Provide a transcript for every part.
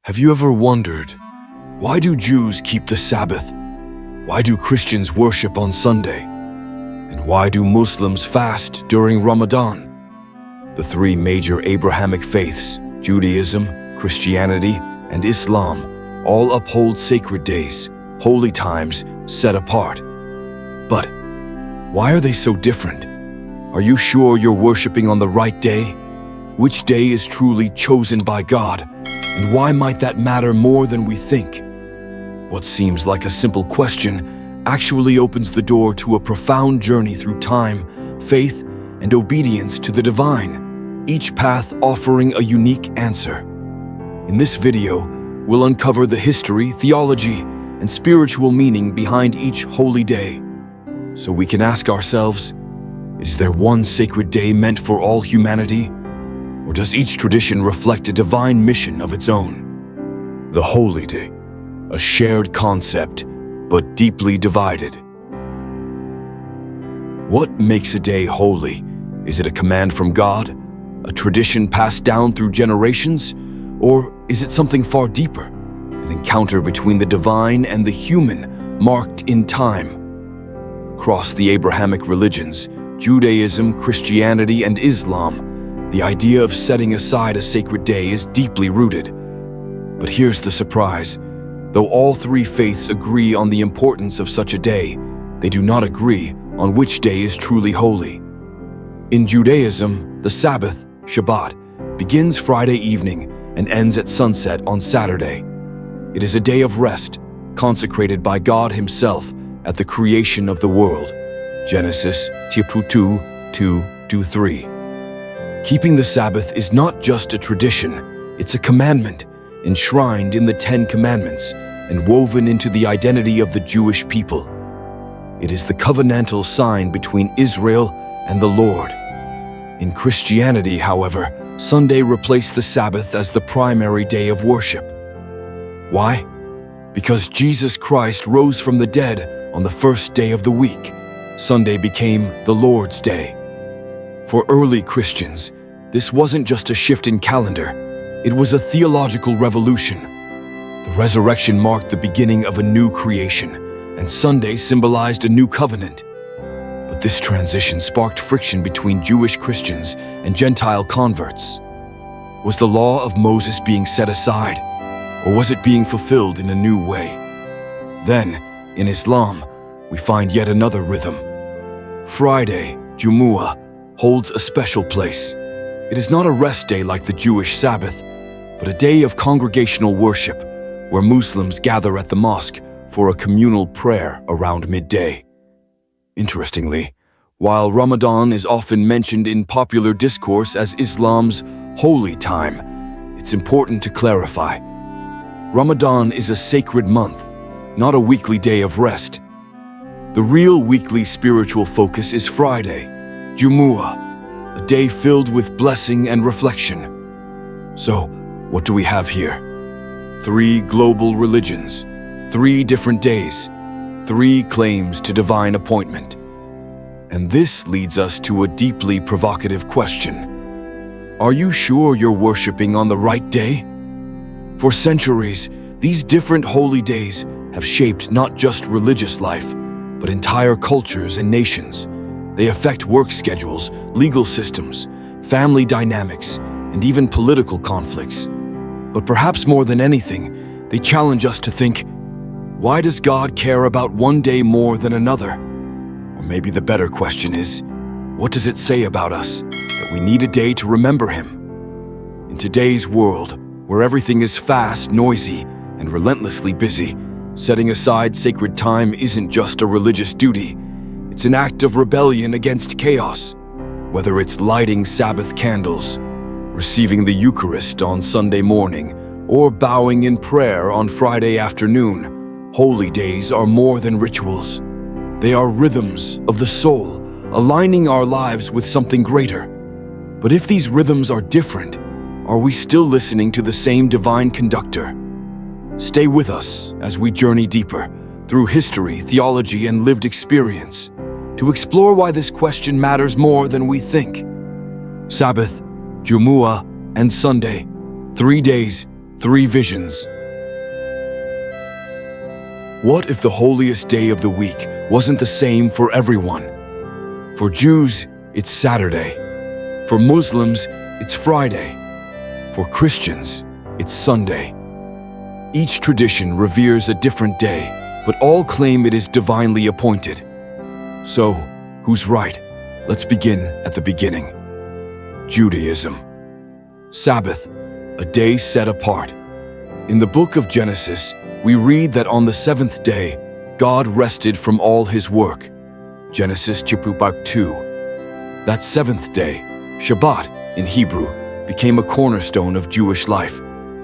Have you ever wondered, why do Jews keep the Sabbath? Why do Christians worship on Sunday? And why do Muslims fast during Ramadan? The three major Abrahamic faiths, Judaism, Christianity, and Islam, all uphold sacred days, holy times set apart. But why are they so different? Are you sure you're worshiping on the right day? Which day is truly chosen by God? And why might that matter more than we think? What seems like a simple question actually opens the door to a profound journey through time, faith, and obedience to the divine, each path offering a unique answer. In this video, we'll uncover the history, theology, and spiritual meaning behind each holy day, so we can ask ourselves, is there one sacred day meant for all humanity? Or does each tradition reflect a divine mission of its own? The holy day, a shared concept, but deeply divided. What makes a day holy? Is it a command from God? A tradition passed down through generations? Or is it something far deeper? An encounter between the divine and the human, marked in time? Across the Abrahamic religions, Judaism, Christianity, and Islam, the idea of setting aside a sacred day is deeply rooted. But here's the surprise. Though all three faiths agree on the importance of such a day, they do not agree on which day is truly holy. In Judaism, the Sabbath, Shabbat, begins Friday evening and ends at sunset on Saturday. It is a day of rest, consecrated by God Himself at the creation of the world. Genesis 2:2-3. Keeping the Sabbath is not just a tradition, it's a commandment, enshrined in the 10 Commandments and woven into the identity of the Jewish people. It is the covenantal sign between Israel and the Lord. In Christianity, however, Sunday replaced the Sabbath as the primary day of worship. Why? Because Jesus Christ rose from the dead on the first day of the week. Sunday became the Lord's Day. For early Christians, this wasn't just a shift in calendar, it was a theological revolution. The resurrection marked the beginning of a new creation, and Sunday symbolized a new covenant. But this transition sparked friction between Jewish Christians and Gentile converts. Was the law of Moses being set aside, or was it being fulfilled in a new way? Then, in Islam, we find yet another rhythm. Friday, Jumu'ah, holds a special place. It is not a rest day like the Jewish Sabbath, but a day of congregational worship, where Muslims gather at the mosque for a communal prayer around midday. Interestingly, while Ramadan is often mentioned in popular discourse as Islam's holy time, it's important to clarify. Ramadan is a sacred month, not a weekly day of rest. The real weekly spiritual focus is Friday, Jumu'ah, a day filled with blessing and reflection. So, what do we have here? 3 global religions, 3 different days, 3 claims to divine appointment. And this leads us to a deeply provocative question. Are you sure you're worshiping on the right day? For centuries, these different holy days have shaped not just religious life, but entire cultures and nations. They affect work schedules, legal systems, family dynamics, and even political conflicts. But perhaps more than anything, they challenge us to think, why does God care about one day more than another? Or maybe the better question is, what does it say about us that we need a day to remember Him? In today's world, where everything is fast, noisy, and relentlessly busy, setting aside sacred time isn't just a religious duty. It's an act of rebellion against chaos. Whether it's lighting Sabbath candles, receiving the Eucharist on Sunday morning, or bowing in prayer on Friday afternoon, holy days are more than rituals. They are rhythms of the soul, aligning our lives with something greater. But if these rhythms are different, are we still listening to the same divine conductor? Stay with us as we journey deeper through history, theology, and lived experience to explore why this question matters more than we think. Sabbath, Jumu'ah, and Sunday, 3 days, Three visions. What if the holiest day of the week wasn't the same for everyone? For Jews, it's Saturday. For Muslims, it's Friday. For Christians, it's Sunday. Each tradition reveres a different day, but all claim it is divinely appointed. So, who's right? Let's begin at the beginning. Judaism. Sabbath, a day set apart. In the book of Genesis, we read that on the seventh day, God rested from all his work. Genesis chapter 2. That seventh day, Shabbat in Hebrew, became a cornerstone of Jewish life.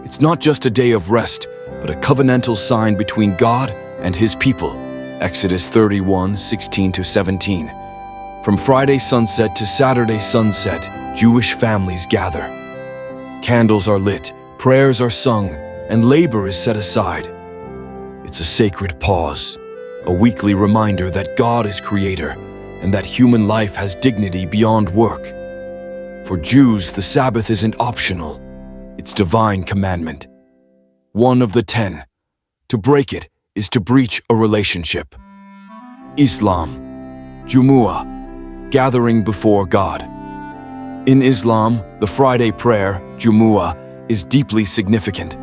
It's not just a day of rest, but a covenantal sign between God and his people. Exodus 31:16-17. From Friday sunset to Saturday sunset, Jewish families gather. Candles are lit, prayers are sung, and labor is set aside. It's a sacred pause, a weekly reminder that God is creator and that human life has dignity beyond work. For Jews, the Sabbath isn't optional. It's divine commandment. One of the 10. To break it is to breach a relationship. Islam. Jumu'ah. Gathering before God. In Islam, the Friday prayer, Jumu'ah, is deeply significant.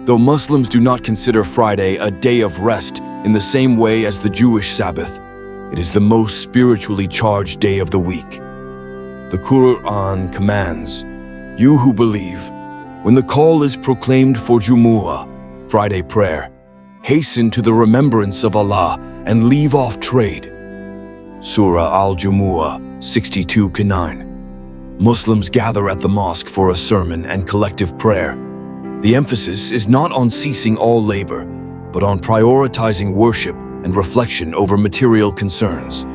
Though Muslims do not consider Friday a day of rest in the same way as the Jewish Sabbath, it is the most spiritually charged day of the week. The Quran commands, "You who believe, when the call is proclaimed for Jumu'ah, Friday prayer, hasten to the remembrance of Allah and leave off trade." Surah Al-Jumu'ah 62-9. Muslims gather at the mosque for a sermon and collective prayer. The emphasis is not on ceasing all labor, but on prioritizing worship and reflection over material concerns.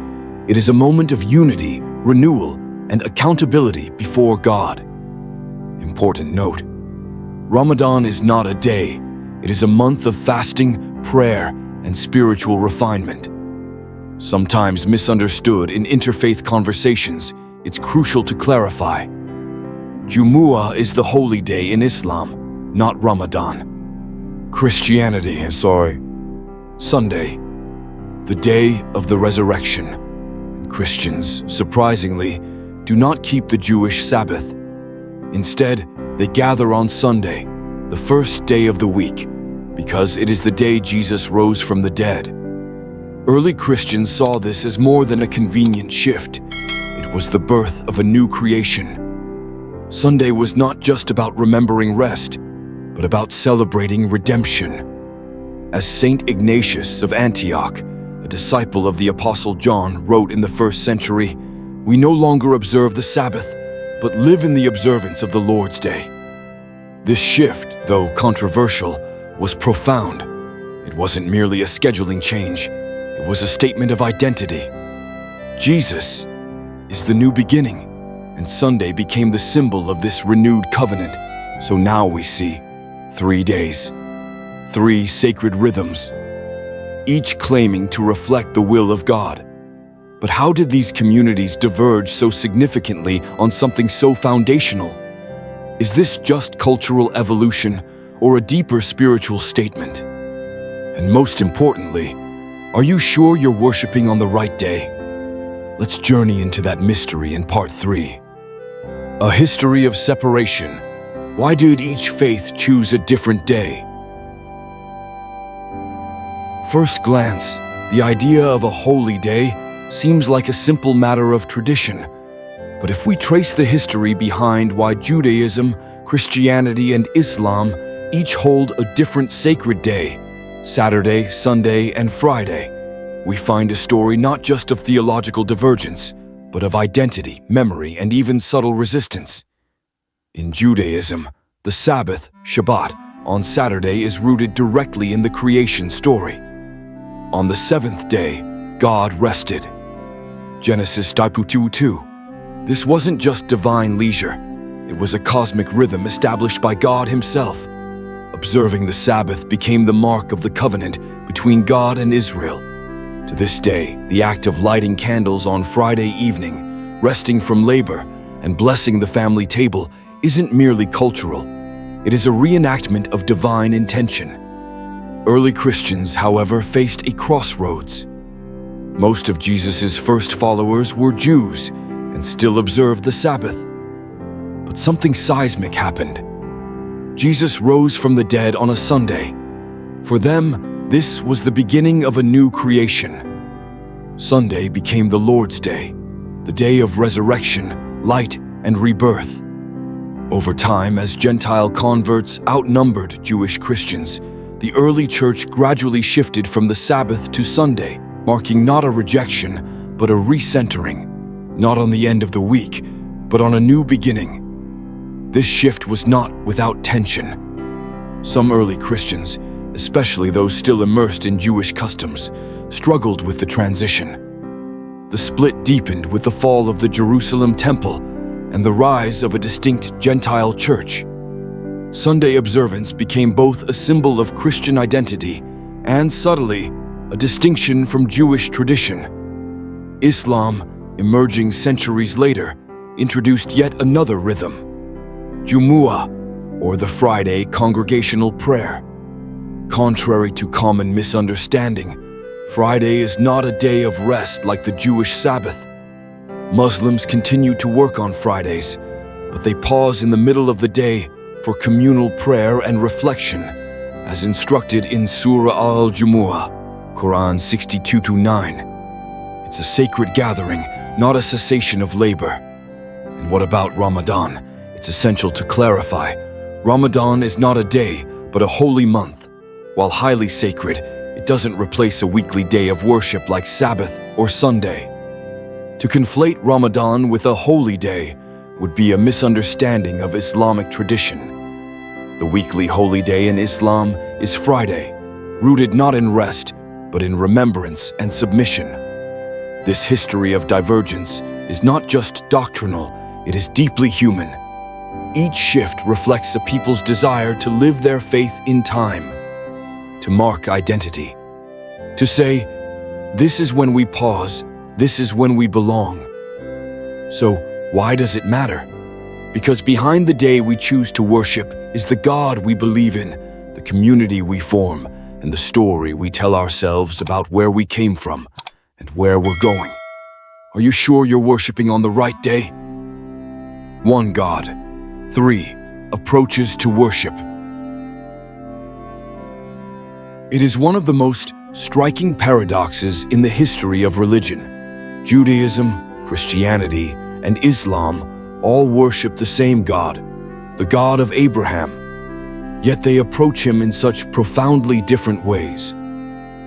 It is a moment of unity, renewal, and accountability before God. Important note: Ramadan is not a day. It is a month of fasting, prayer, and spiritual refinement. Sometimes misunderstood in interfaith conversations, it's crucial to clarify. Jumu'ah is the holy day in Islam, not Ramadan. Sunday, the day of the resurrection. Christians, surprisingly, do not keep the Jewish Sabbath. Instead, they gather on Sunday, the first day of the week, because it is the day Jesus rose from the dead. Early Christians saw this as more than a convenient shift. It was the birth of a new creation. Sunday was not just about remembering rest, but about celebrating redemption. As Saint Ignatius of Antioch, a disciple of the Apostle John, wrote in the 1st century, "We no longer observe the Sabbath, but live in the observance of the Lord's Day." This shift, though controversial, was profound. It wasn't merely a scheduling change, it was a statement of identity. Jesus is the new beginning, and Sunday became the symbol of this renewed covenant. So now we see 3 days, 3 sacred rhythms, each claiming to reflect the will of God. But how did these communities diverge so significantly on something so foundational? Is this just cultural evolution or a deeper spiritual statement? And most importantly, are you sure you're worshiping on the right day? Let's journey into that mystery in part 3. A history of separation. Why did each faith choose a different day? First glance, the idea of a holy day seems like a simple matter of tradition. But if we trace the history behind why Judaism, Christianity, and Islam each hold a different sacred day, Saturday, Sunday, and Friday, we find a story not just of theological divergence, but of identity, memory, and even subtle resistance. In Judaism, the Sabbath, Shabbat, on Saturday is rooted directly in the creation story. On the 7th day, God rested. Genesis 2:2. This wasn't just divine leisure. It was a cosmic rhythm established by God himself. Observing the Sabbath became the mark of the covenant between God and Israel. To this day, the act of lighting candles on Friday evening, resting from labor, and blessing the family table isn't merely cultural. It is a reenactment of divine intention. Early Christians, however, faced a crossroads. Most of Jesus' first followers were Jews and still observed the Sabbath. But something seismic happened. Jesus rose from the dead on a Sunday. For them, this was the beginning of a new creation. Sunday became the Lord's Day, the day of resurrection, light, and rebirth. Over time, as Gentile converts outnumbered Jewish Christians, the early church gradually shifted from the Sabbath to Sunday, marking not a rejection, but a recentering, not on the end of the week, but on a new beginning. This shift was not without tension. Some early Christians, especially those still immersed in Jewish customs, struggled with the transition. The split deepened with the fall of the Jerusalem temple and the rise of a distinct Gentile church. Sunday observance became both a symbol of Christian identity and, subtly, a distinction from Jewish tradition. Islam, emerging centuries later, introduced yet another rhythm: Jumu'ah, or the Friday congregational prayer. Contrary to common misunderstanding, Friday is not a day of rest like the Jewish Sabbath. Muslims continue to work on Fridays, but they pause in the middle of the day for communal prayer and reflection, as instructed in Surah Al-Jumu'ah, Quran 62-9. It's a sacred gathering, not a cessation of labor. And what about Ramadan? It's essential to clarify. Ramadan is not a day, but a holy month. While highly sacred, it doesn't replace a weekly day of worship like Sabbath or Sunday. To conflate Ramadan with a holy day would be a misunderstanding of Islamic tradition. The weekly holy day in Islam is Friday, rooted not in rest, but in remembrance and submission. This history of divergence is not just doctrinal, it is deeply human. Each shift reflects a people's desire to live their faith in time, to mark identity, to say, this is when we pause, this is when we belong. So, why does it matter? Because behind the day we choose to worship is the God we believe in, the community we form, and the story we tell ourselves about where we came from and where we're going. Are you sure you're worshiping on the right day? 1 God. 3. Approaches to worship. It is one of the most striking paradoxes in the history of religion. Judaism, Christianity, and Islam all worship the same God, the God of Abraham. Yet they approach him in such profoundly different ways.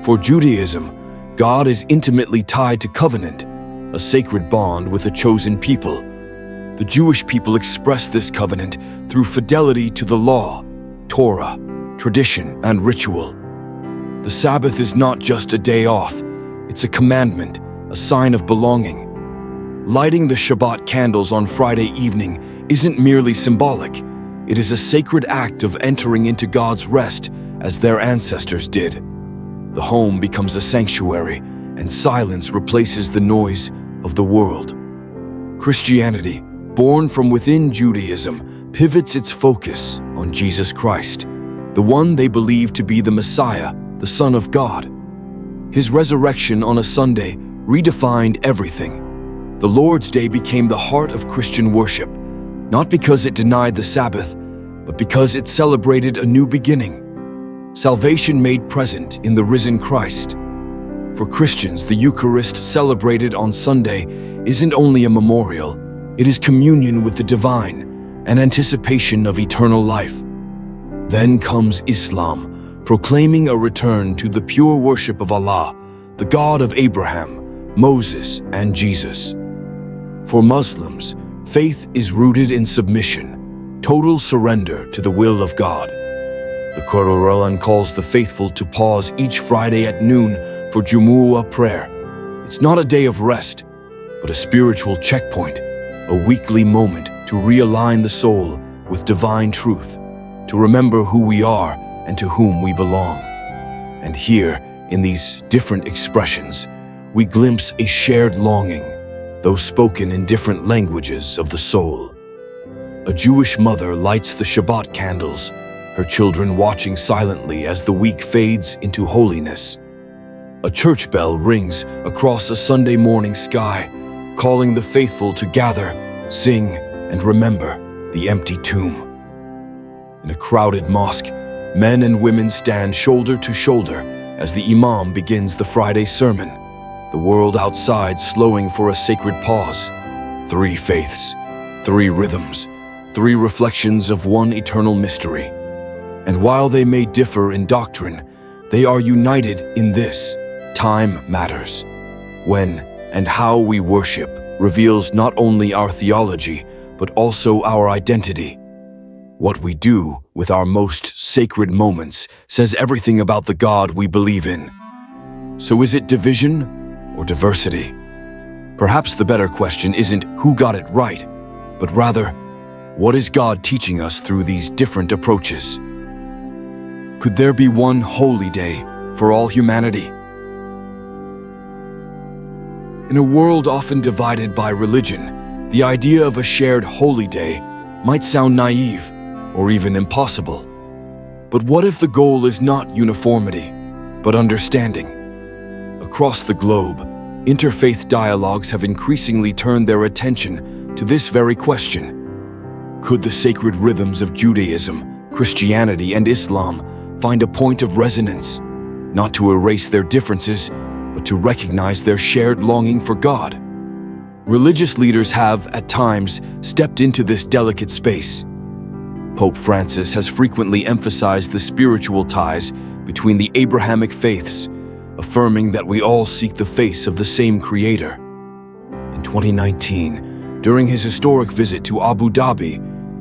For Judaism, God is intimately tied to covenant, a sacred bond with a chosen people. The Jewish people express this covenant through fidelity to the law, Torah, tradition, and ritual. The Sabbath is not just a day off, it's a commandment, a sign of belonging. Lighting the Shabbat candles on Friday evening isn't merely symbolic, it is a sacred act of entering into God's rest as their ancestors did. The home becomes a sanctuary, and silence replaces the noise of the world. Christianity, born from within Judaism, pivots its focus on Jesus Christ, the one they believe to be the Messiah, the Son of God. His resurrection on a Sunday redefined everything. The Lord's Day became the heart of Christian worship, not because it denied the Sabbath, but because it celebrated a new beginning. Salvation made present in the risen Christ. For Christians, the Eucharist celebrated on Sunday isn't only a memorial, it is communion with the divine, an anticipation of eternal life. Then comes Islam, proclaiming a return to the pure worship of Allah, the God of Abraham, Moses, and Jesus. For Muslims, faith is rooted in submission, total surrender to the will of God. The Quran calls the faithful to pause each Friday at noon for Jumu'ah prayer. It's not a day of rest, but a spiritual checkpoint, a weekly moment to realign the soul with divine truth, to remember who we are and to whom we belong. And here, in these different expressions, we glimpse a shared longing, though spoken in different languages of the soul. A Jewish mother lights the Shabbat candles, her children watching silently as the week fades into holiness. A church bell rings across a Sunday morning sky, calling the faithful to gather, sing, and remember the empty tomb. In a crowded mosque, men and women stand shoulder to shoulder as the imam begins the Friday sermon, the world outside slowing for a sacred pause. 3 faiths, 3 rhythms, 3 reflections of one eternal mystery. And while they may differ in doctrine, they are united in this: time matters. When and how we worship reveals not only our theology, but also our identity. What we do with our most sacred moments says everything about the God we believe in. So is it division or diversity? Perhaps the better question isn't who got it right, but rather, what is God teaching us through these different approaches? Could there be one holy day for all humanity? In a world often divided by religion, the idea of a shared holy day might sound naive or even impossible. But what if the goal is not uniformity, but understanding? Across the globe, interfaith dialogues have increasingly turned their attention to this very question. Could the sacred rhythms of Judaism, Christianity, and Islam find a point of resonance, not to erase their differences, but to recognize their shared longing for God? Religious leaders have, at times, stepped into this delicate space. Pope Francis has frequently emphasized the spiritual ties between the Abrahamic faiths, affirming that we all seek the face of the same Creator. In 2019, during his historic visit to Abu Dhabi,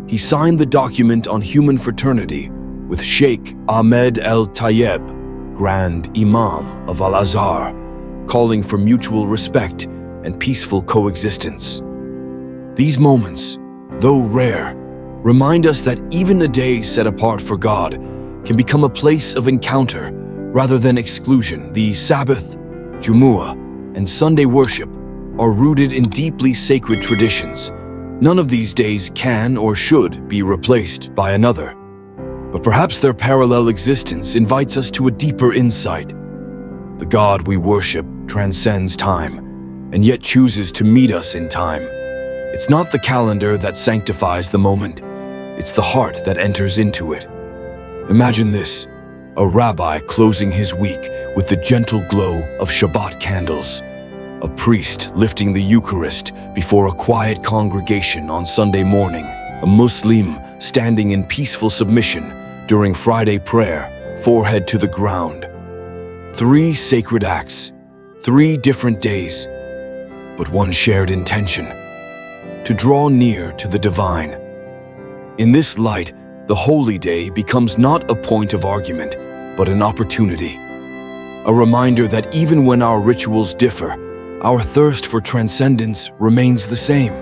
he signed the document on human fraternity with Sheikh Ahmed El-Tayeb, Grand Imam of Al-Azhar, calling for mutual respect and peaceful coexistence. These moments, though rare, remind us that even a day set apart for God can become a place of encounter rather than exclusion. The Sabbath, Jumu'ah, and Sunday worship are rooted in deeply sacred traditions. None of these days can or should be replaced by another. But perhaps their parallel existence invites us to a deeper insight. The God we worship transcends time, and yet chooses to meet us in time. It's not the calendar that sanctifies the moment. It's the heart that enters into it. Imagine this: a rabbi closing his week with the gentle glow of Shabbat candles, a priest lifting the Eucharist before a quiet congregation on Sunday morning, a Muslim standing in peaceful submission during Friday prayer, forehead to the ground. 3 sacred acts, 3 different days, but one shared intention: to draw near to the divine. In this light, the holy day becomes not a point of argument, but an opportunity. A reminder that even when our rituals differ, our thirst for transcendence remains the same.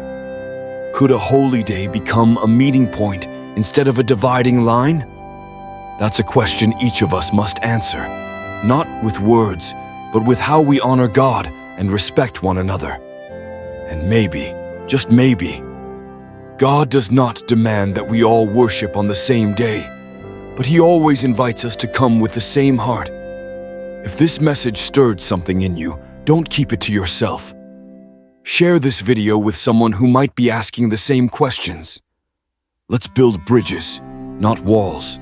Could a holy day become a meeting point instead of a dividing line? That's a question each of us must answer, not with words, but with how we honor God and respect one another. And maybe, just maybe, God does not demand that we all worship on the same day, but He always invites us to come with the same heart. If this message stirred something in you, don't keep it to yourself. Share this video with someone who might be asking the same questions. Let's build bridges, not walls.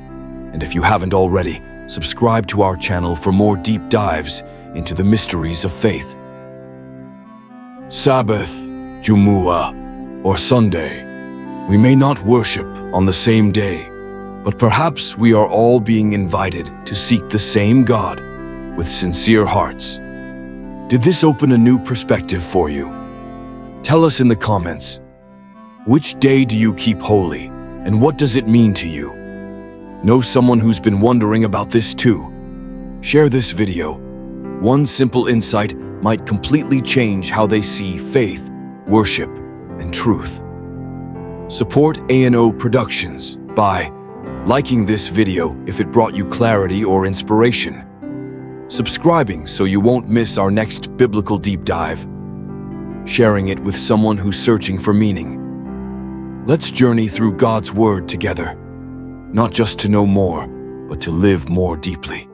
And if you haven't already, subscribe to our channel for more deep dives into the mysteries of faith. Sabbath, Jumu'ah, or Sunday. We may not worship on the same day, but perhaps we are all being invited to seek the same God with sincere hearts. Did this open a new perspective for you? Tell us in the comments. Which day do you keep holy, and what does it mean to you? Know someone who's been wondering about this too. Share this video. One simple insight might completely change how they see faith, worship, and truth. Support A&O Productions by liking this video if it brought you clarity or inspiration, subscribing so you won't miss our next biblical deep dive, sharing it with someone who's searching for meaning. Let's journey through God's Word together, not just to know more, but to live more deeply.